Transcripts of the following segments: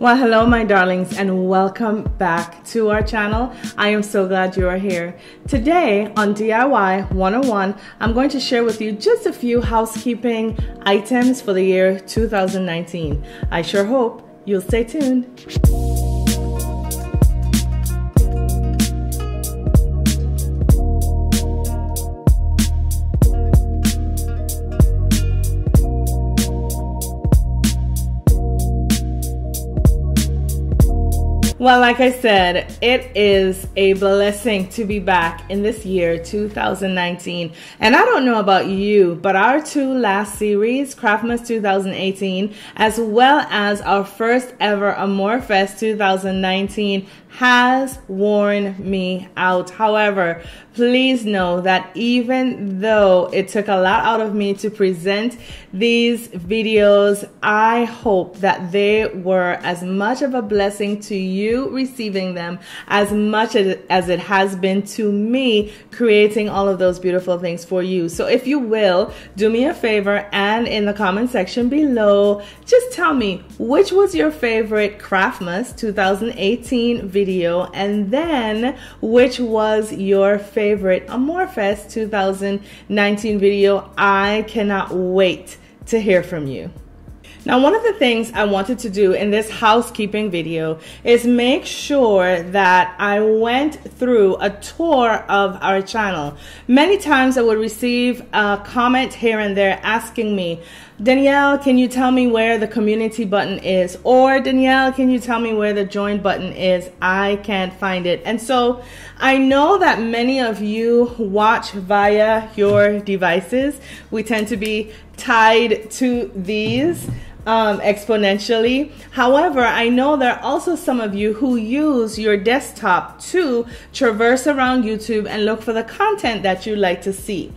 Well, hello my darlings, and welcome back to our channel. I am so glad you are here. Today on DIY 101, I'm going to share with you just a few housekeeping items for the year 2019. I sure hope you'll stay tuned. Well, like I said, it is a blessing to be back in this year, 2019. And I don't know about you, but our two last series, Craftmas 2018, as well as our first ever Amorfest 2019, has worn me out. However, please know that even though it took a lot out of me to present these videos, I hope that they were as much of a blessing to you receiving them as much as it has been to me creating all of those beautiful things for you. So if you will, do me a favor and in the comment section below, just tell me which was your favorite Craftmas 2018 video, and then which was your favorite Amorfest 2019 video. I cannot wait to hear from you. Now, one of the things I wanted to do in this housekeeping video is make sure that I went through a tour of our channel. Many times I would receive a comment here and there asking me, Danielle, can you tell me where the community button is? Or Danielle, can you tell me where the join button is? I can't find it. And so I know that many of you watch via your devices. We tend to be tied to these exponentially. However, I know there are also some of you who use your desktop to traverse around YouTube and look for the content that you like to see.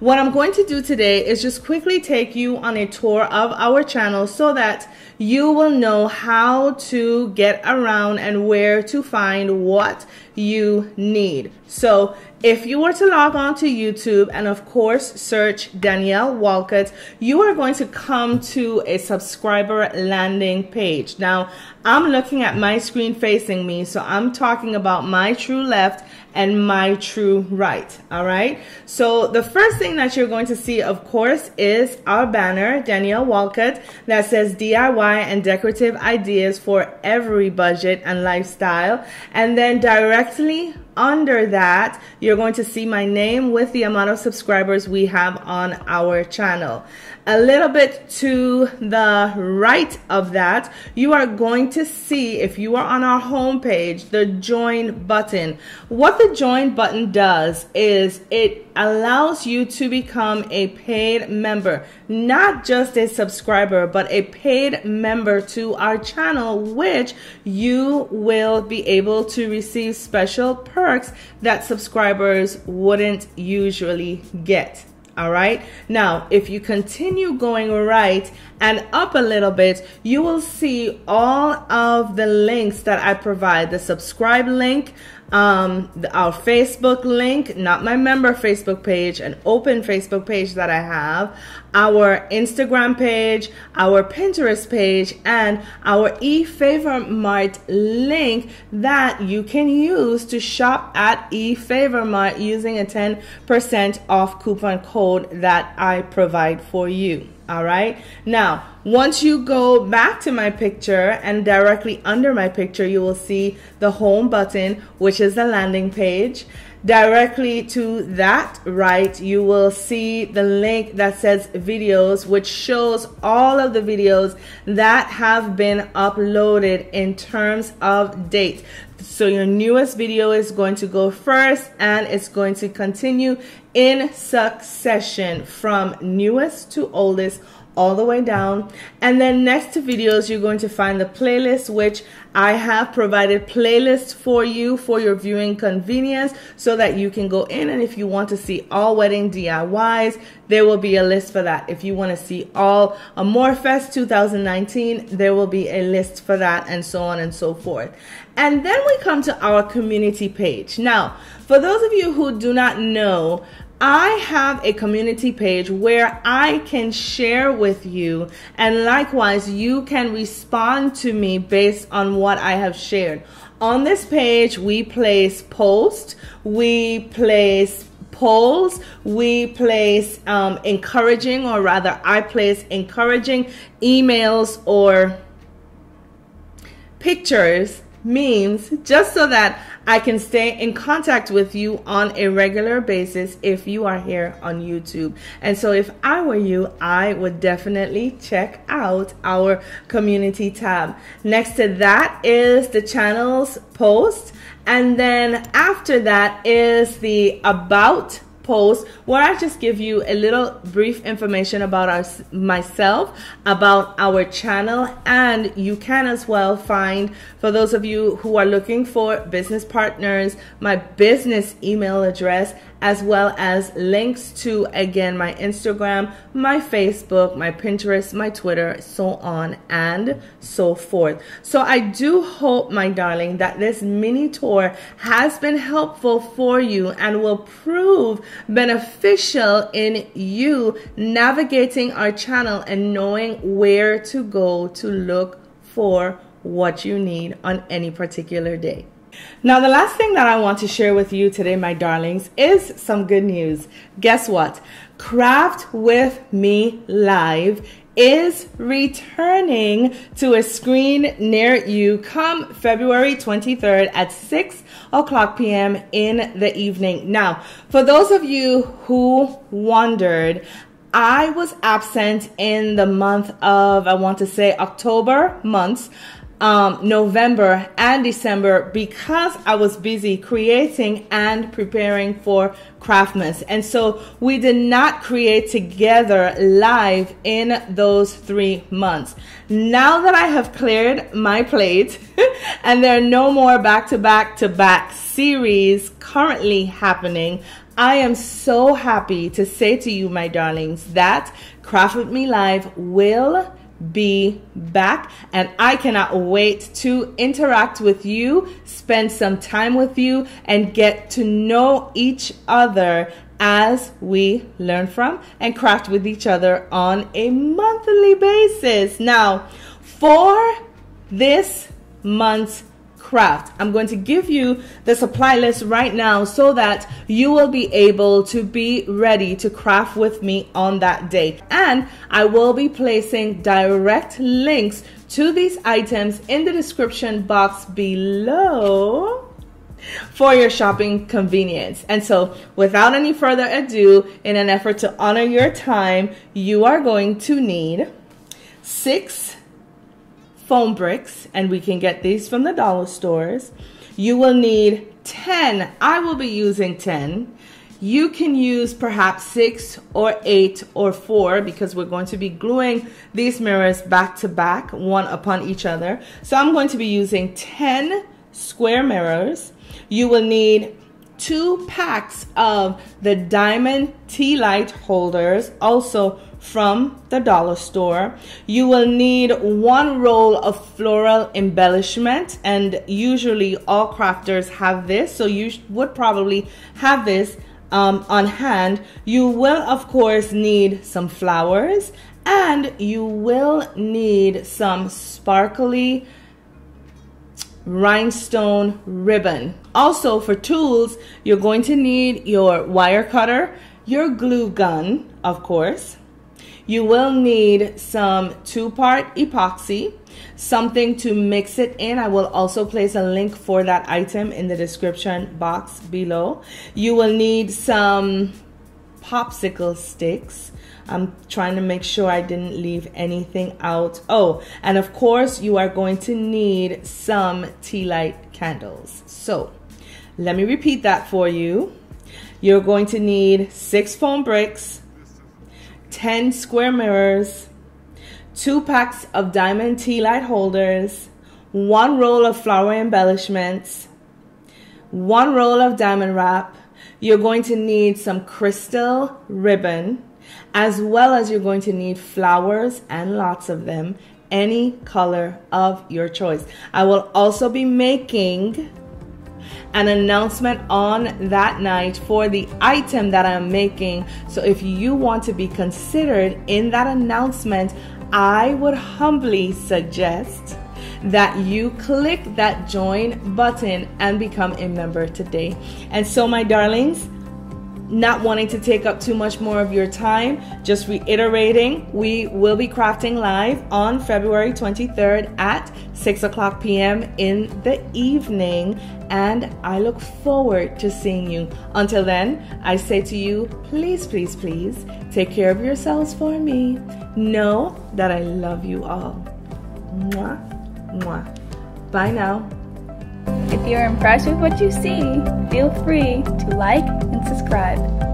What I'm going to do today is just quickly take you on a tour of our channel so that you will know how to get around and where to find what you need. So if you were to log on to YouTube and of course search Danielle Walcott, you are going to come to a subscriber landing page. Now I'm looking at my screen facing me, so I'm talking about my true left and my true right. All right, so the first thing that you're going to see, of course, is our banner, Danielle Walcott, that says DIY and decorative ideas for every budget and lifestyle. And then directly under that, you're going to see my name with the amount of subscribers we have on our channel. A little bit to the right of that, you are going to see, if you are on our homepage, the join button. What the join button does is it allows you to become a paid member, not just a subscriber, but a paid member to our channel, which you will be able to receive special perks that subscribers wouldn't usually get. All right, now if you continue going right and up a little bit, you will see all of the links that I provide. The subscribe link, our Facebook link, not my member Facebook page, an open Facebook page that I have, our Instagram page, our Pinterest page, and our eFavorMart link that you can use to shop at eFavorMart using a 10% off coupon code that I provide for you. All right, now once you go back to my picture and directly under my picture, you will see the home button, which is the landing page. Directly to that right, you will see the link that says videos, which shows all of the videos that have been uploaded in terms of date. So your newest video is going to go first, and it's going to continue in succession from newest to oldest all the way down. And then next to videos, you're going to find the playlist, which I have provided playlists for you for your viewing convenience so that you can go in, and if you want to see all wedding DIYs, there will be a list for that. If you want to see all Amorfest 2019, there will be a list for that, and so on and so forth. And then we come to our community page. Now, for those of you who do not know, I have a community page where I can share with you, and likewise you can respond to me based on what I have shared. On this page, we place posts, we place polls, we place encouraging, or rather I place encouraging emails or pictures, memes, just so that I can stay in contact with you on a regular basis if you are here on YouTube. And so if I were you, I would definitely check out our community tab. Next to that is the channel's post. And then after that is the about post, where I just give you a little brief information about myself, about our channel, and you can as well find, for those of you who are looking for business partners, my business email address, as well as links to, again, my Instagram, my Facebook, my Pinterest, my Twitter, so on and so forth. So I do hope, my darling, that this mini tour has been helpful for you and will prove beneficial in you navigating our channel and knowing where to go to look for what you need on any particular day. Now, the last thing that I want to share with you today, my darlings, is some good news. Guess what? Craft with Me Live is returning to a screen near you come February 23rd at 6:00 p.m. in the evening. Now, for those of you who wondered, I was absent in the month of, I want to say, October months, November and December, because I was busy creating and preparing for Craftmas. And so we did not create together live in those 3 months. Now that I have cleared my plate and there are no more back-to-back series currently happening, I am so happy to say to you, my darlings, that Craft with Me Live will be back, and I cannot wait to interact with you, spend some time with you, and get to know each other as we learn from and craft with each other on a monthly basis. Now, for this month's craft, I'm going to give you the supply list right now so that you will be able to be ready to craft with me on that day. And I will be placing direct links to these items in the description box below for your shopping convenience. And so without any further ado, in an effort to honor your time, you are going to need 6 foam bricks, and we can get these from the dollar stores. You will need 10. I will be using 10. You can use perhaps 6 or 8 or 4, because we're going to be gluing these mirrors back to back, one upon each other. So I'm going to be using 10 square mirrors. You will need 2 packs of the diamond tea light holders, also from the dollar store. You will need 1 roll of floral embellishment, and usually all crafters have this, so you would probably have this on hand. You will of course need some flowers, and you will need some sparkly rhinestone ribbon. Also, for tools, you're going to need your wire cutter, your glue gun, of course. You will need some 2-part epoxy, something to mix it in. I will also place a link for that item in the description box below. You will need some popsicle sticks. I'm trying to make sure I didn't leave anything out. Oh, and of course you are going to need some tea light candles. So let me repeat that for you. You're going to need 6 foam bricks, 10 square mirrors, 2 packs of diamond tea light holders, 1 roll of flower embellishments, 1 roll of diamond wrap. You're going to need some crystal ribbon, as well as you're going to need flowers, and lots of them, any color of your choice. I will also be making an announcement on that night for the item that I'm making. So if you want to be considered in that announcement, I would humbly suggest that you click that join button and become a member today. And so, my darlings, not wanting to take up too much more of your time, just reiterating, we will be crafting live on February 23rd at 6:00 p.m. in the evening, and I look forward to seeing you. Until then, I say to you, please, please, please take care of yourselves for me. Know that I love you all. Mwah, mwah. Bye now. If you're impressed with what you see, feel free to like and subscribe.